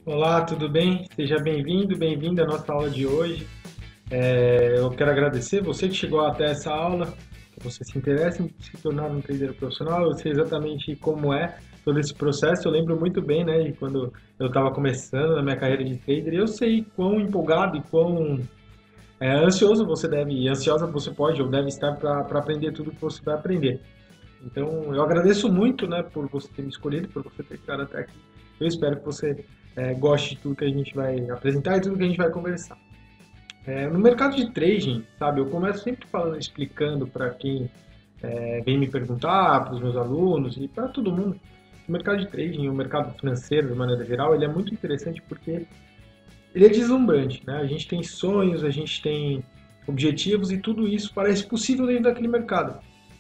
Olá, tudo bem? Seja bem-vindo, bem-vinda à nossa aula de hoje. Eu quero agradecer você que chegou até essa aula, que você se interessa em se tornar um trader profissional. Eu sei exatamente como é todo esse processo. Eu lembro muito bem, né, de quando eu estava começando na minha carreira de trader. E eu sei quão empolgado e quão ansioso você deve, e ansiosa você pode ou deve estar para aprender tudo que você vai aprender. Então, eu agradeço muito, né, por você ter me escolhido, por você ter ficado até aqui. Eu espero que você goste de tudo que a gente vai apresentar e tudo que a gente vai conversar. No mercado de trading, sabe, eu começo sempre falando, explicando para quem vem me perguntar, para os meus alunos e para todo mundo. O mercado de trading, o mercado financeiro, de maneira geral, ele é muito interessante porque ele é deslumbrante, né? A gente tem sonhos, a gente tem objetivos e tudo isso parece possível dentro daquele mercado.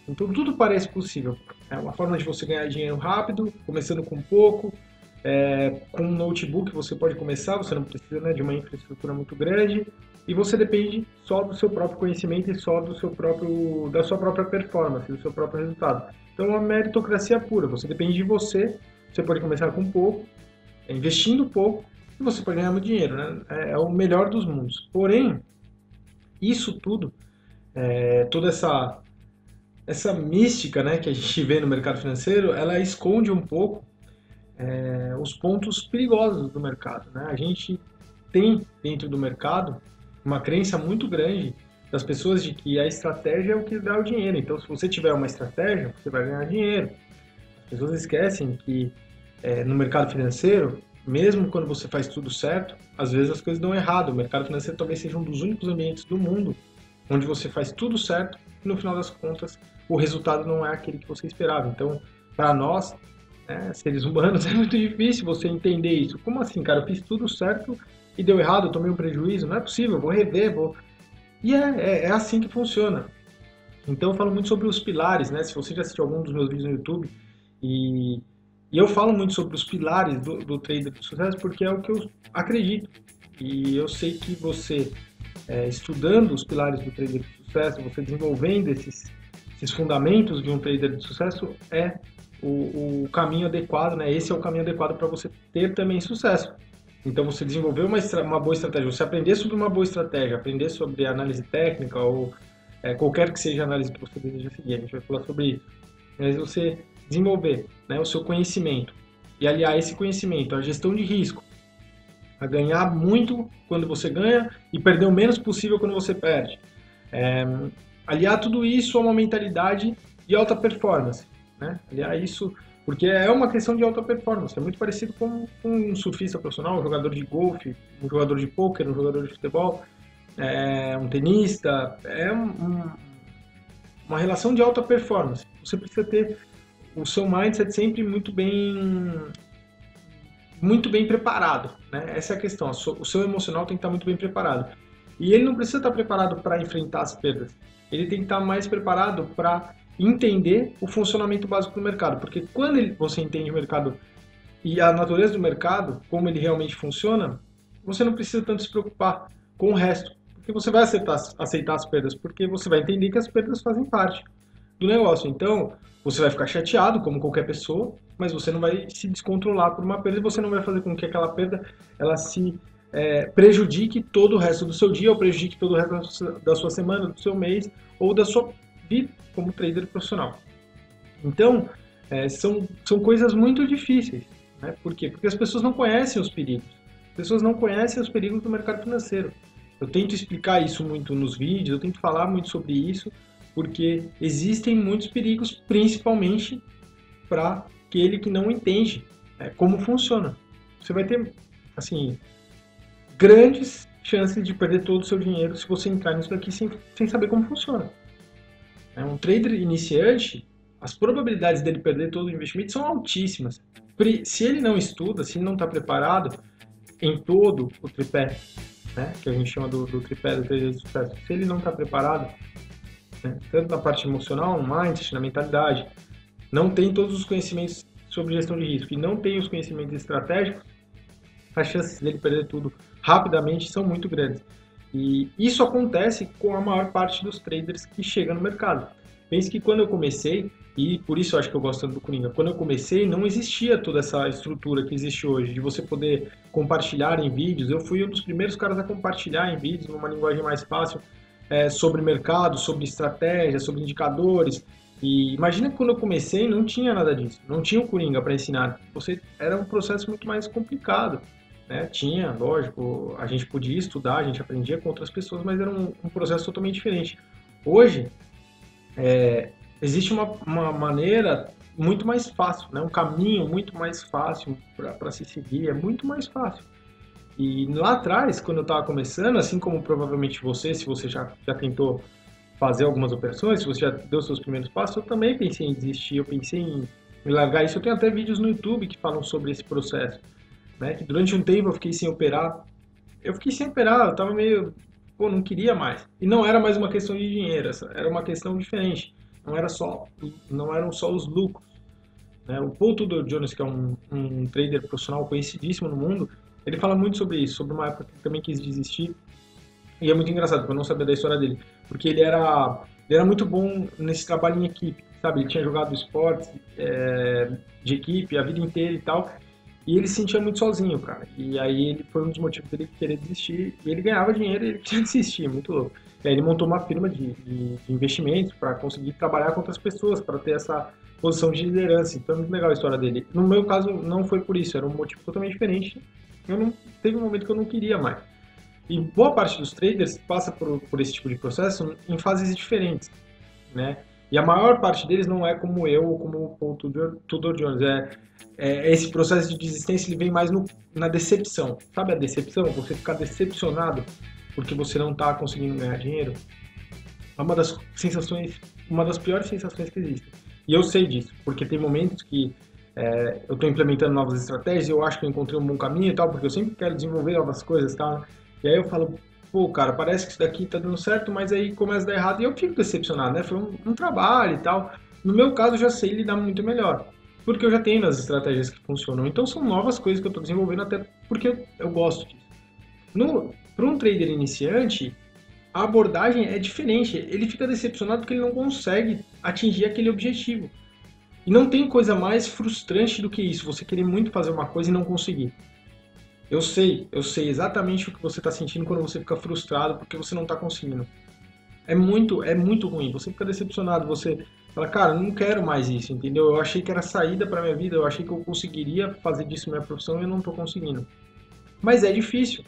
Então tudo parece possível. É uma forma de você ganhar dinheiro rápido, começando com pouco. Com um notebook você pode começar, você não precisa, né, de uma infraestrutura muito grande e você depende só do seu próprio conhecimento e só da sua própria performance, do seu próprio resultado. Então é uma meritocracia pura. Você depende de você. Você pode começar com pouco, investindo pouco e você pode ganhar muito dinheiro, né? É o melhor dos mundos. Porém, isso tudo, toda essa mística, né, que a gente vê no mercado financeiro, ela esconde um pouco os pontos perigosos do mercado, né? A gente tem dentro do mercado uma crença muito grande das pessoas de que a estratégia é o que dá o dinheiro. Então, se você tiver uma estratégia, você vai ganhar dinheiro. As pessoas esquecem que no mercado financeiro, mesmo quando você faz tudo certo, às vezes as coisas dão errado. O mercado financeiro talvez seja um dos únicos ambientes do mundo onde você faz tudo certo e no final das contas o resultado não é aquele que você esperava. Então, para nós, seres humanos, é muito difícil você entender isso. Como assim, cara? Eu fiz tudo certo e deu errado, eu tomei um prejuízo? Não é possível, eu vou rever, vou. E é assim que funciona. Então eu falo muito sobre os pilares, né? Se você já assistiu algum dos meus vídeos no YouTube, e, e eu falo muito sobre os pilares do trader de sucesso porque é o que eu acredito. E eu sei que você, estudando os pilares do trader de sucesso, você desenvolvendo esses fundamentos de um trader de sucesso, é o caminho adequado, né? Esse é o caminho adequado para você ter também sucesso. Então, você desenvolver uma boa estratégia, você aprender sobre uma boa estratégia, aprender sobre análise técnica ou qualquer que seja a análise que você deseja seguir, a gente vai falar sobre isso. Mas você desenvolver, né, o seu conhecimento e aliar esse conhecimento à gestão de risco, a ganhar muito quando você ganha e perder o menos possível quando você perde. É, aliar tudo isso a uma mentalidade de alta performance, né? Aliar isso porque é uma questão de alta performance, é muito parecido com um surfista profissional, um jogador de golfe, um jogador de pôquer, um jogador de futebol, um tenista, uma relação de alta performance. Você precisa ter o seu mindset sempre muito bem preparado, né? Essa é a questão. O seu emocional tem que estar muito bem preparado. E ele não precisa estar preparado para enfrentar as perdas. Ele tem que estar mais preparado para entender o funcionamento básico do mercado. Porque quando você entende o mercado e a natureza do mercado, como ele realmente funciona, você não precisa tanto se preocupar com o resto. Porque você vai aceitar as perdas, porque você vai entender que as perdas fazem parte do negócio. Então, você vai ficar chateado, como qualquer pessoa, mas você não vai se descontrolar por uma perda e você não vai fazer com que aquela perda ela se prejudique todo o resto do seu dia ou prejudique todo o resto da sua semana, do seu mês ou da sua vida como trader profissional. Então, são coisas muito difíceis. Né? Por quê? Porque as pessoas não conhecem os perigos. As pessoas não conhecem os perigos do mercado financeiro. Eu tento explicar isso muito nos vídeos, eu tento falar muito sobre isso, porque existem muitos perigos, principalmente para aquele que não entende como funciona. Você vai ter, assim, grandes chances de perder todo o seu dinheiro se você entrar nisso daqui sem saber como funciona. Um trader iniciante, as probabilidades dele perder todo o investimento são altíssimas. Se ele não estuda, se ele não está preparado em todo o tripé, né, que a gente chama do tripé do trader de sucesso, se ele não está preparado, né, tanto na parte emocional, no mindset, na mentalidade, não tem todos os conhecimentos sobre gestão de risco e não tem os conhecimentos estratégicos, as chances dele perder tudo rapidamente são muito grandes. E isso acontece com a maior parte dos traders que chegam no mercado. Pense que quando eu comecei, E por isso eu acho que eu gosto tanto do Coringa. Quando eu comecei, não existia toda essa estrutura que existe hoje, de você poder compartilhar em vídeos. Eu fui um dos primeiros caras a compartilhar em vídeos, numa linguagem mais fácil, sobre mercado, sobre estratégia, sobre indicadores. E imagina que quando eu comecei não tinha nada disso, não tinha o Coringa para ensinar. Era um processo muito mais complicado, né? Tinha, lógico, a gente podia estudar, a gente aprendia com outras pessoas, mas era um processo totalmente diferente. Hoje, existe uma maneira muito mais fácil, né? Um caminho muito mais fácil para se seguir, é muito mais fácil. E lá atrás, quando eu estava começando, assim como provavelmente você, se você já tentou fazer algumas operações, se você já deu seus primeiros passos, eu também pensei em desistir, eu pensei em largar isso. Eu tenho até vídeos no YouTube que falam sobre esse processo, né? Que durante um tempo eu fiquei sem operar. Eu fiquei sem operar, eu tava meio, pô, não queria mais. E não era mais uma questão de dinheiro, era uma questão diferente. Não eram só os lucros, né? O Paul Tudor Jones, que é um trader profissional conhecidíssimo no mundo, ele fala muito sobre isso, sobre uma época que ele também quis desistir. E é muito engraçado, porque eu não sabia da história dele. Porque ele era muito bom nesse trabalho em equipe, sabe? Ele tinha jogado esportes de equipe a vida inteira e tal. E ele se sentia muito sozinho, cara. E aí ele foi um dos motivos dele querer desistir. E ele ganhava dinheiro e ele queria desistir, muito louco. E aí ele montou uma firma de investimentos para conseguir trabalhar com outras pessoas, para ter essa posição de liderança. Então é muito legal a história dele. No meu caso, não foi por isso, era um motivo totalmente diferente. Eu não teve um momento que eu não queria mais. E boa parte dos traders passa por esse tipo de processo em fases diferentes, né? E a maior parte deles não é como eu ou como o Paul Tudor Jones. Esse processo de desistência ele vem mais na decepção. Sabe a decepção? Você ficar decepcionado porque você não está conseguindo ganhar dinheiro. É uma das sensações, uma das piores sensações que existem. E eu sei disso, porque tem momentos que eu estou implementando novas estratégias e eu acho que eu encontrei um bom caminho e tal, porque eu sempre quero desenvolver novas coisas e tal. E aí eu falo, pô, cara, parece que isso daqui tá dando certo, mas aí começa a dar errado e eu fico decepcionado, né? Foi um trabalho e tal. No meu caso, eu já sei lidar muito melhor, porque eu já tenho as estratégias que funcionam. Então são novas coisas que eu tô desenvolvendo até porque eu gosto disso. Para um trader iniciante, a abordagem é diferente. Ele fica decepcionado porque ele não consegue atingir aquele objetivo. E não tem coisa mais frustrante do que isso, você querer muito fazer uma coisa e não conseguir. Eu sei exatamente o que você está sentindo quando você fica frustrado porque você não está conseguindo. É muito ruim, você fica decepcionado, você fala, cara, não quero mais isso, entendeu? Eu achei que era saída para minha vida, eu achei que eu conseguiria fazer disso minha profissão e eu não estou conseguindo. Mas é difícil.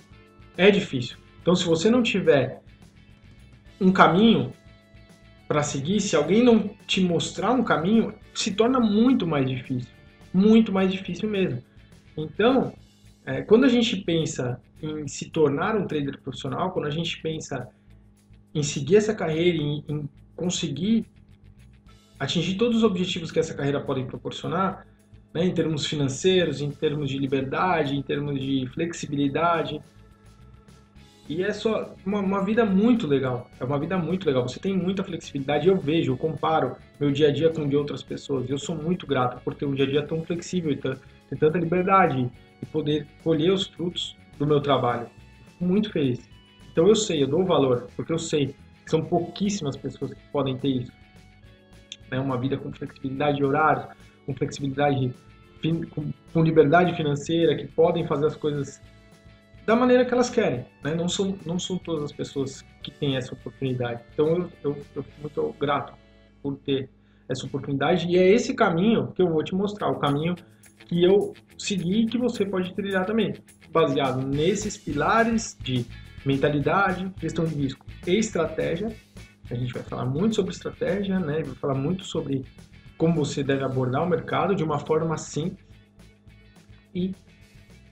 Então se você não tiver um caminho para seguir, se alguém não te mostrar um caminho, se torna muito mais difícil mesmo. Então, quando a gente pensa em se tornar um trader profissional, quando a gente pensa em seguir essa carreira, em conseguir atingir todos os objetivos que essa carreira pode proporcionar, né, em termos financeiros, em termos de liberdade, em termos de flexibilidade, e é só uma vida muito legal. É uma vida muito legal. Você tem muita flexibilidade. Eu comparo meu dia a dia com o de outras pessoas. Eu sou muito grato por ter um dia a dia tão flexível e ter tanta liberdade e poder colher os frutos do meu trabalho. Fico muito feliz. Então eu dou valor, porque eu sei que são pouquíssimas pessoas que podem ter isso. Né? Uma vida com flexibilidade de horário, com flexibilidade, com liberdade financeira, que podem fazer as coisas da maneira que elas querem, né? Não são todas as pessoas que têm essa oportunidade. Então eu fico muito grato por ter essa oportunidade e é esse caminho que eu vou te mostrar, o caminho que eu segui e que você pode trilhar também, baseado nesses pilares de mentalidade, gestão de risco e estratégia. A gente vai falar muito sobre estratégia, né? Vai falar muito sobre como você deve abordar o mercado de uma forma simples e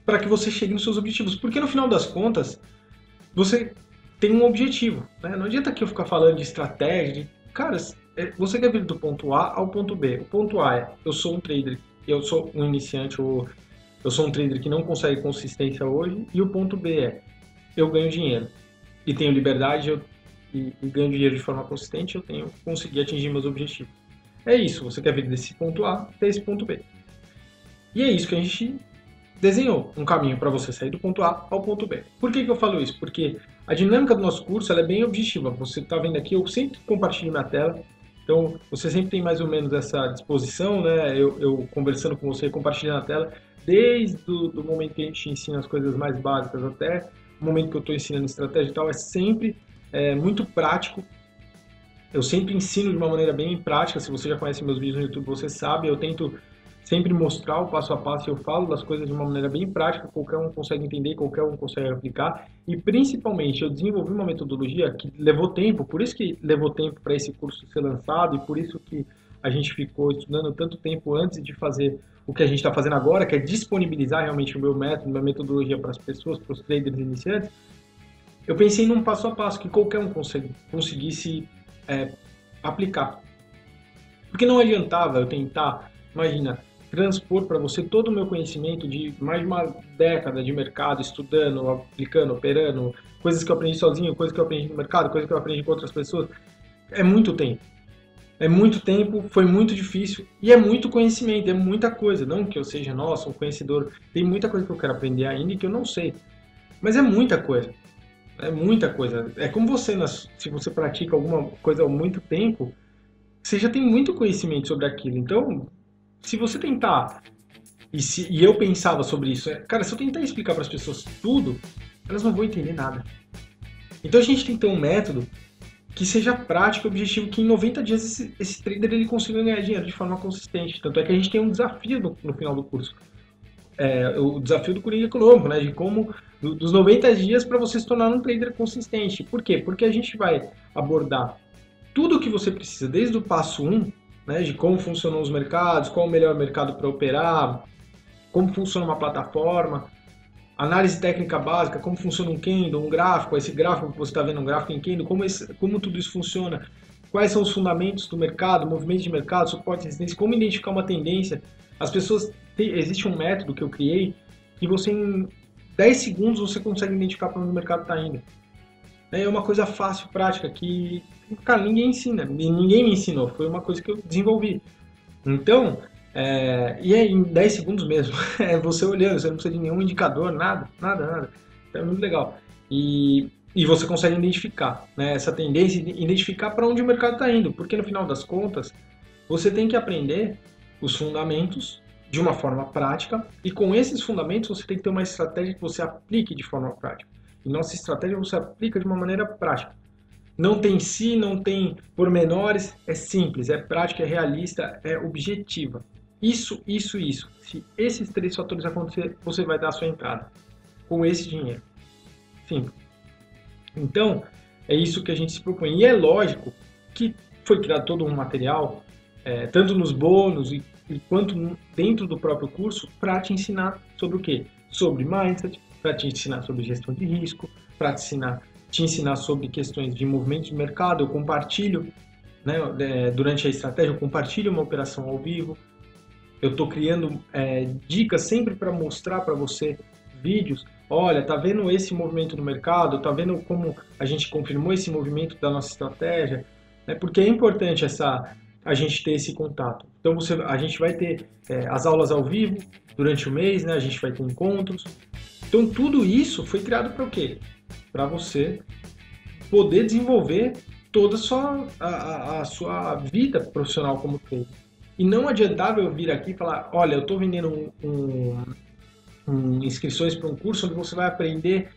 para que você chegue nos seus objetivos. Porque no final das contas, você tem um objetivo, né? Não adianta que eu ficar falando de estratégia, cara, você quer vir do ponto A ao ponto B. O ponto A é, eu sou um trader, eu sou um iniciante, ou eu sou um trader que não consegue consistência hoje, e o ponto B é, eu ganho dinheiro e tenho liberdade e ganho dinheiro de forma consistente, eu tenho conseguir atingir meus objetivos. É isso, você quer vir desse ponto A até esse ponto B. E é isso que a gente desenhou, um caminho para você sair do ponto A ao ponto B. Por que eu falo isso? Porque a dinâmica do nosso curso ela é bem objetiva. Você está vendo aqui, eu sempre compartilho minha tela. Então, você sempre tem mais ou menos essa disposição, né? Eu conversando com você, compartilhando a tela, desde do momento que a gente ensina as coisas mais básicas até o momento que eu estou ensinando estratégia e tal, é sempre muito prático. Eu sempre ensino de uma maneira bem prática. Se você já conhece meus vídeos no YouTube, você sabe. Eu tento sempre mostrar o passo a passo. Eu falo das coisas de uma maneira bem prática. Qualquer um consegue entender, qualquer um consegue aplicar. E principalmente, eu desenvolvi uma metodologia que levou tempo. Por isso que levou tempo para esse curso ser lançado e por isso que a gente ficou estudando tanto tempo antes de fazer o que a gente está fazendo agora, que é disponibilizar realmente o meu método, minha metodologia para as pessoas, para os traders iniciantes. Eu pensei num passo a passo que qualquer um conseguisse aplicar. Porque não adiantava eu tentar, imagina, transpor para você todo o meu conhecimento de mais de uma década de mercado, estudando, aplicando, operando, coisas que eu aprendi sozinho, coisas que eu aprendi no mercado, coisas que eu aprendi com outras pessoas. É muito tempo. É muito tempo, foi muito difícil e é muito conhecimento, é muita coisa. Não que eu seja, nossa, um conhecedor, tem muita coisa que eu quero aprender ainda e que eu não sei. Mas é muita coisa. É muita coisa. É como você, se você pratica alguma coisa há muito tempo, você já tem muito conhecimento sobre aquilo. Então, se você tentar, e eu pensava sobre isso, cara, se eu tentar explicar para as pessoas tudo, elas não vão entender nada. Então a gente tem que ter um método que seja prático e objetivo, que em 90 dias esse trader ele consiga ganhar dinheiro de forma consistente. Tanto é que a gente tem um desafio no final do curso. O desafio do Coringa Econômico, né? De como, dos 90 dias para você se tornar um trader consistente. Por quê? Porque a gente vai abordar tudo o que você precisa, desde o passo 1, né? De como funcionam os mercados, qual o melhor mercado para operar, como funciona uma plataforma, análise técnica básica, como funciona um candle, um gráfico, esse gráfico que você está vendo, um gráfico em candle, como tudo isso funciona, quais são os fundamentos do mercado, movimentos de mercado, suporte e resistência, como identificar uma tendência. As pessoas, existe um método que eu criei que você em 10 segundos você consegue identificar para onde o mercado está indo. É uma coisa fácil, prática, que, cara, ninguém ensina, ninguém me ensinou, foi uma coisa que eu desenvolvi. Então, e é em 10 segundos mesmo, é você olhando, você não precisa de nenhum indicador, nada. Então é muito legal. E você consegue identificar, né, essa tendência, identificar para onde o mercado está indo, porque no final das contas, você tem que aprender os fundamentos de uma forma prática, e com esses fundamentos você tem que ter uma estratégia que você aplique de forma prática. E nossa estratégia você aplica de uma maneira prática. Não tem si, não tem pormenores, é simples, é prática, é realista, é objetiva. Isso. Se esses 3 fatores acontecerem, você vai dar a sua entrada com esse dinheiro. Simples. Então, é isso que a gente se propõe. E é lógico que foi criado todo um material, tanto nos bônus quanto dentro do próprio curso, para te ensinar sobre o quê? Sobre mindset, para te ensinar sobre gestão de risco, para te ensinar sobre questões de movimento de mercado. Eu compartilho, né, durante a estratégia, eu compartilho uma operação ao vivo. Eu estou criando dicas sempre para mostrar para você vídeos. Olha, tá vendo esse movimento no mercado? Tá vendo como a gente confirmou esse movimento da nossa estratégia? Porque é importante a gente ter esse contato. Então a gente vai ter as aulas ao vivo durante o mês, né? A gente vai ter encontros. Então tudo isso foi criado para o quê? Para você poder desenvolver toda a sua vida profissional como trader. E não adiantava eu vir aqui e falar, olha, eu estou vendendo inscrições para um curso onde você vai aprender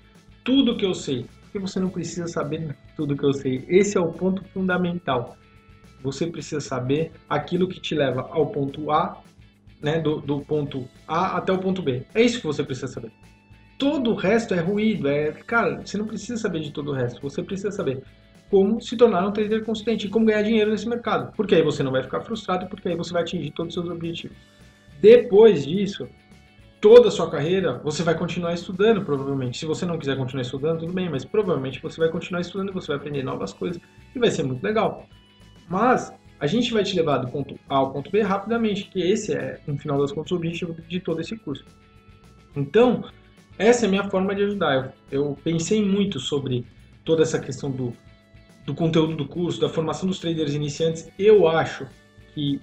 tudo que eu sei. Porque você não precisa saber tudo que eu sei. Esse é o ponto fundamental. Você precisa saber aquilo que te leva ao ponto A, né, do ponto A até o ponto B. É isso que você precisa saber. Todo o resto é ruído. Cara, você não precisa saber de todo o resto. Você precisa saber como se tornar um trader consistente e como ganhar dinheiro nesse mercado. Porque aí você não vai ficar frustrado, porque aí você vai atingir todos os seus objetivos. Depois disso, toda a sua carreira, você vai continuar estudando, provavelmente. Se você não quiser continuar estudando, tudo bem, mas provavelmente você vai continuar estudando e você vai aprender novas coisas e vai ser muito legal. Mas a gente vai te levar do ponto A ao ponto B rapidamente, que esse é, no final das contas, o objetivo de todo esse curso. Então, essa é a minha forma de ajudar. Eu pensei muito sobre toda essa questão do conteúdo do curso, da formação dos traders iniciantes. Eu acho que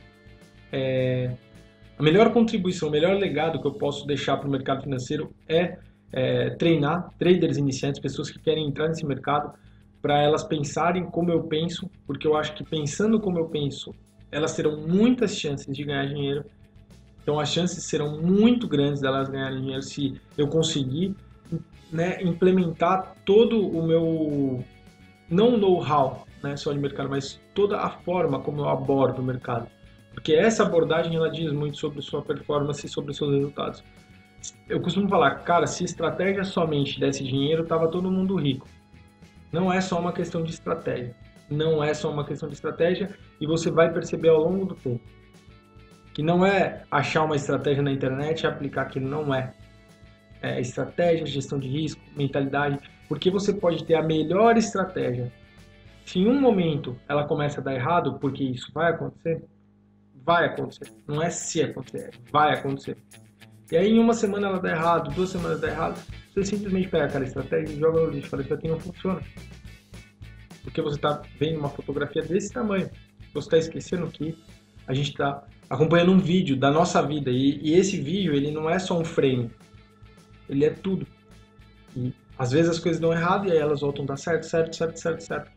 a melhor contribuição, o melhor legado que eu posso deixar para o mercado financeiro é treinar traders iniciantes, pessoas que querem entrar nesse mercado, para elas pensarem como eu penso, porque eu acho que pensando como eu penso, elas terão muitas chances de ganhar dinheiro. Então as chances serão muito grandes delas ganharem dinheiro se eu conseguir, né, implementar todo o meu, não know-how, né, só de mercado, mas toda a forma como eu abordo o mercado. Porque essa abordagem ela diz muito sobre sua performance e sobre seus resultados. Eu costumo falar, cara, se estratégia somente desse dinheiro, tava todo mundo rico. Não é só uma questão de estratégia. Não é só uma questão de estratégia e você vai perceber ao longo do tempo que não é achar uma estratégia na internet e aplicar aquilo, não é. É estratégia, gestão de risco, mentalidade, porque você pode ter a melhor estratégia. Se em um momento ela começa a dar errado, porque isso vai acontecer. Não é se acontecer, vai acontecer. E aí em uma semana ela dá errado, 2 semanas dá errado, você simplesmente pega aquela estratégia e joga no lixo, fala, isso aqui não funciona. Porque você está vendo uma fotografia desse tamanho, você está esquecendo que a gente está acompanhando um vídeo da nossa vida e esse vídeo ele não é só um frame, ele é tudo. E às vezes as coisas dão errado e aí elas voltam a dar certo, certo, certo, certo, certo.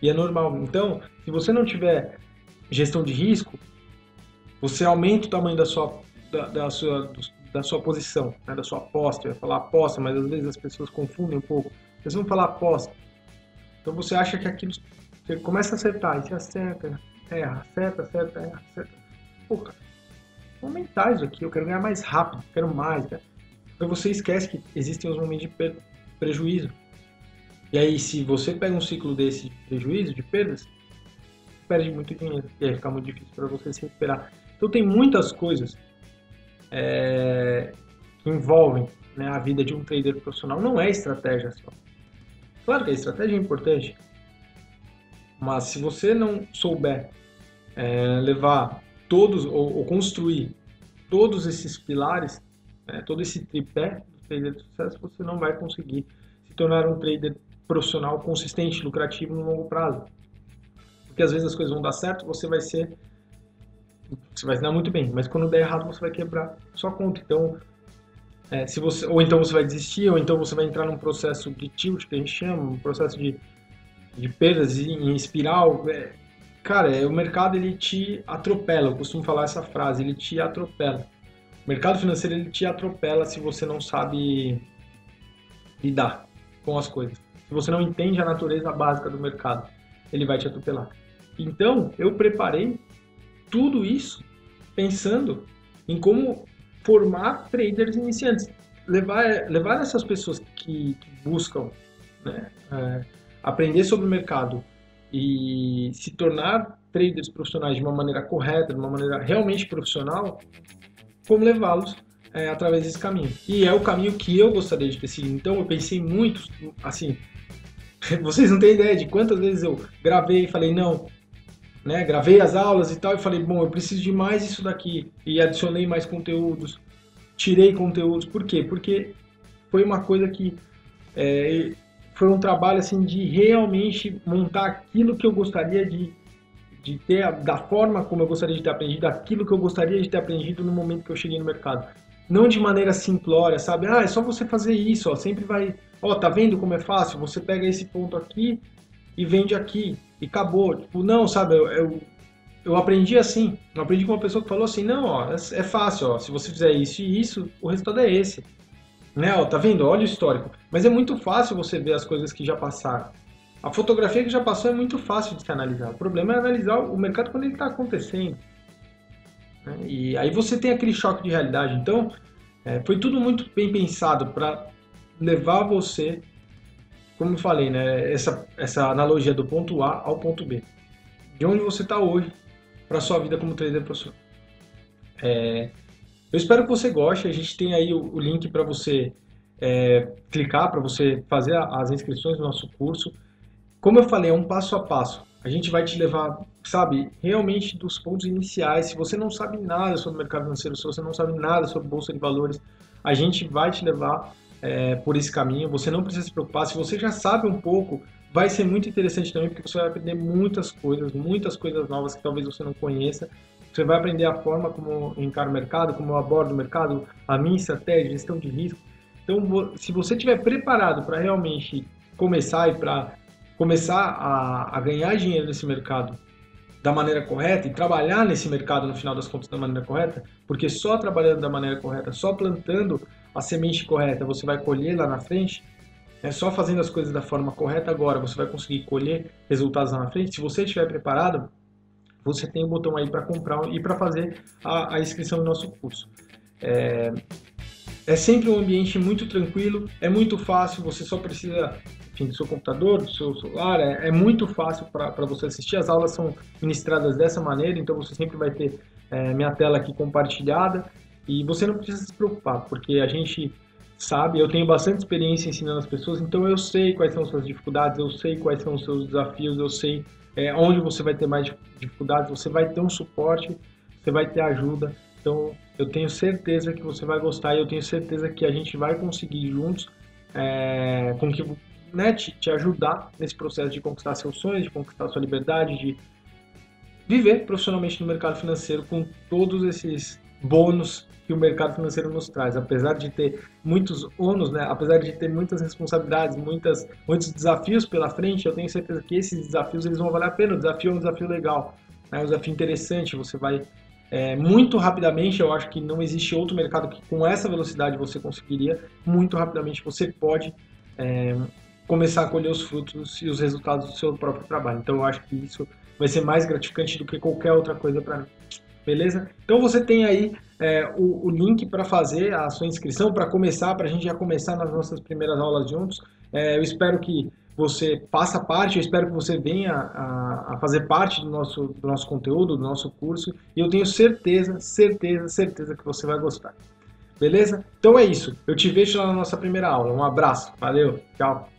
E é normal. Então, se você não tiver gestão de risco, você aumenta o tamanho da sua posição, né, da sua aposta. Eu ia falar aposta, mas às vezes as pessoas confundem um pouco. Eles vão falar aposta. Então você acha que aquilo, você começa a acertar, e você acerta, erra, acerta, acerta, erra, acerta. Pô, cara, vou aumentar isso aqui, eu quero ganhar mais rápido, quero mais, cara. Então você esquece que existem os momentos de prejuízo. E aí, se você pega um ciclo desse de prejuízo, de perdas, perde muito dinheiro. E aí fica muito difícil para você se recuperar. Então tem muitas coisas que envolvem, né, a vida de um trader profissional. Não é estratégia só. Claro que a estratégia é importante, mas se você não souber levar todos ou construir todos esses pilares, todo esse tripé do trader de sucesso, você não vai conseguir se tornar um trader profissional consistente, lucrativo no longo prazo. Porque às vezes as coisas vão dar certo, você vai se dar muito bem, mas quando der errado você vai quebrar sua conta. Então, ou então você vai desistir, ou então você vai entrar num processo de tilt, que a gente chama, um processo de perdas em espiral. Cara, o mercado ele te atropela, eu costumo falar essa frase, ele te atropela. O mercado financeiro ele te atropela se você não sabe lidar com as coisas. Se você não entende a natureza básica do mercado, ele vai te atropelar. Então, eu preparei tudo isso pensando em como formar traders iniciantes. Levar essas pessoas que buscam, né, aprender sobre o mercado e se tornar traders profissionais de uma maneira correta, de uma maneira realmente profissional, como levá-los através desse caminho. E é o caminho que eu gostaria de ter seguido. Então eu pensei muito, assim, vocês não têm ideia de quantas vezes eu gravei e falei, não, né, gravei as aulas e tal, e falei, bom, eu preciso de mais isso daqui, e adicionei mais conteúdos, tirei conteúdos. Por quê? Porque foi uma coisa que foi um trabalho assim de realmente montar aquilo que eu gostaria de ter, da forma como eu gostaria de ter aprendido, aquilo que eu gostaria de ter aprendido no momento que eu cheguei no mercado. Não de maneira simplória, sabe? Ah, é só você fazer isso, ó, sempre vai... Ó, tá vendo como é fácil? Você pega esse ponto aqui e vende aqui, e acabou. Tipo, não, sabe? Eu aprendi assim. Eu aprendi com uma pessoa que falou assim, não, ó, é fácil, ó, se você fizer isso e isso, o resultado é esse. Né? Ó, tá vendo? Olha o histórico. Mas é muito fácil você ver as coisas que já passaram. A fotografia que já passou é muito fácil de se analisar. O problema é analisar o mercado quando ele está acontecendo. Né? E aí você tem aquele choque de realidade. Então, foi tudo muito bem pensado para levar você, como eu falei, né? Essa analogia do ponto A ao ponto B. De onde você está hoje para a sua vida como trader profissional. Eu espero que você goste. A gente tem aí o link para você clicar, para você fazer as inscrições do nosso curso. Como eu falei, é um passo a passo. A gente vai te levar, sabe, realmente dos pontos iniciais. Se você não sabe nada sobre o mercado financeiro, se você não sabe nada sobre bolsa de valores, a gente vai te levar por esse caminho. Você não precisa se preocupar. Se você já sabe um pouco, vai ser muito interessante também, porque você vai aprender muitas coisas novas que talvez você não conheça. Você vai aprender a forma como eu encaro o mercado, como eu abordo o mercado, a minha estratégia, gestão de risco. Então, se você estiver preparado para realmente começar e para começar a ganhar dinheiro nesse mercado da maneira correta e trabalhar nesse mercado no final das contas da maneira correta, porque só trabalhando da maneira correta, só plantando a semente correta, você vai colher lá na frente. É só fazendo as coisas da forma correta agora, você vai conseguir colher resultados lá na frente. Se você estiver preparado, você tem o botão aí para comprar e para fazer a inscrição no nosso curso. É sempre um ambiente muito tranquilo, é muito fácil, você só precisa, enfim, do seu computador, do seu celular, é muito fácil para você assistir. As aulas são ministradas dessa maneira, então você sempre vai ter minha tela aqui compartilhada e você não precisa se preocupar, porque a gente sabe, eu tenho bastante experiência ensinando as pessoas, então eu sei quais são as suas dificuldades, eu sei quais são os seus desafios, eu sei onde você vai ter mais dificuldades, você vai ter um suporte, você vai ter ajuda. Então, eu tenho certeza que você vai gostar e eu tenho certeza que a gente vai conseguir juntos né, te ajudar nesse processo de conquistar seus sonhos, de conquistar sua liberdade, de viver profissionalmente no mercado financeiro com todos esses bônus que o mercado financeiro nos traz. Apesar de ter muitos ônus, né, apesar de ter muitas responsabilidades, muitos desafios pela frente, eu tenho certeza que esses desafios eles vão valer a pena. O desafio é um desafio legal, é um desafio interessante, você vai muito rapidamente, eu acho que não existe outro mercado que com essa velocidade você conseguiria, muito rapidamente você pode começar a colher os frutos e os resultados do seu próprio trabalho. Então eu acho que isso vai ser mais gratificante do que qualquer outra coisa para mim. Beleza? Então você tem aí o link para fazer a sua inscrição, para começar, para a gente já começar nas nossas primeiras aulas juntos. Eu espero que você faça parte, eu espero que você venha a fazer parte do nosso conteúdo, do nosso curso, e eu tenho certeza que você vai gostar. Beleza? Então é isso. Eu te vejo lá na nossa primeira aula. Um abraço. Valeu. Tchau.